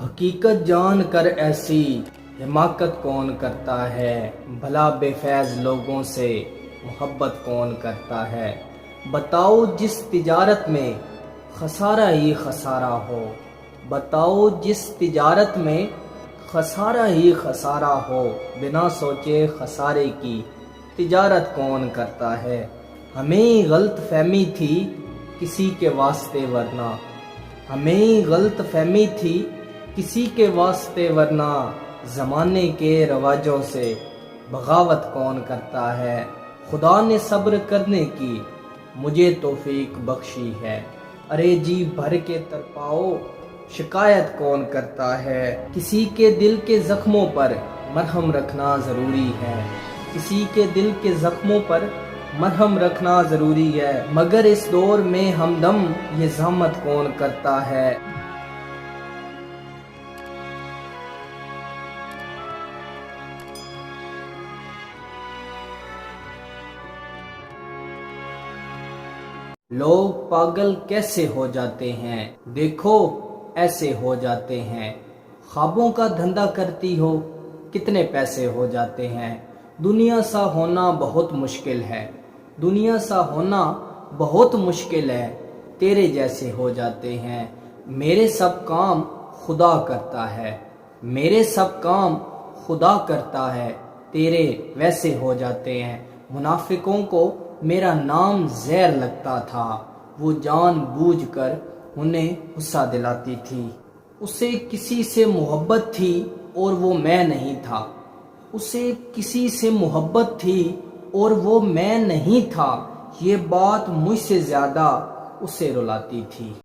حقیقت جان کر ایسی حماقت کون کرتا ہے، بھلا بے فیض لوگوں سے محبت کون کرتا ہے۔ بتاؤ جس تجارت میں خسارہ ہی خسارہ ہو، بتاؤ جس تجارت میں خسارہ ہی خسارہ ہو، بنا سوچے خسارے کی تجارت کون کرتا ہے۔ ہمیں غلط فہمی تھی کسی کے واسطے ورنہ، ہمیں غلط فہمی تھی کسی کے واسطے ورنہ، زمانے کے رواجوں سے بغاوت کون کرتا ہے۔ خدا نے صبر کرنے کی مجھے توفیق بخشی ہے، ارے جی بھر کے تڑپاؤ شکایت کون کرتا ہے۔ کسی کے دل کے زخموں پر مرہم رکھنا ضروری ہے، کسی کے دل کے زخموں پر مرہم رکھنا ضروری ہے، مگر اس دور میں ہمدم یہ زحمت کون کرتا ہے۔ لوگ پاگل کیسے ہو جاتے ہیں، دیکھو ایسے ہو جاتے ہیں۔ خوابوں کا دھندا کرتی ہو کتنے پیسے ہو جاتے ہیں۔ دنیا سا ہونا بہت مشکل ہے، دنیا سا ہونا بہت مشکل ہے، تیرے جیسے ہو جاتے ہیں۔ میرے سب کام خدا کرتا ہے، میرے سب کام خدا کرتا ہے، تیرے ویسے ہو جاتے ہیں۔ منافقوں کو میرا نام زہر لگتا تھا، وہ جان بوجھ کر انہیں غصہ دلاتی تھی۔ اسے کسی سے محبت تھی اور وہ میں نہیں تھا، اسے کسی سے محبت تھی اور وہ میں نہیں تھا، یہ بات مجھ سے زیادہ اسے رلاتی تھی۔